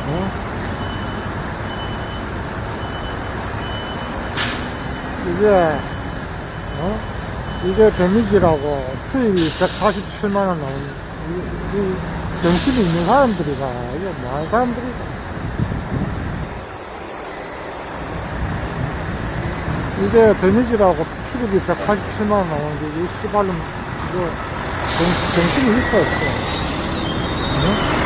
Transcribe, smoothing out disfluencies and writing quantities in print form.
어? 이게, 이게 데미지라고 수입이 147만원 나오는, 이 정신이 있는 사람들이가, 이게 뭐 하는 사람들이가. 이게 데미지라고 수입이 187만원 나오는데, 이 씨발은, 이거, 정신이 있어, 없어. 응?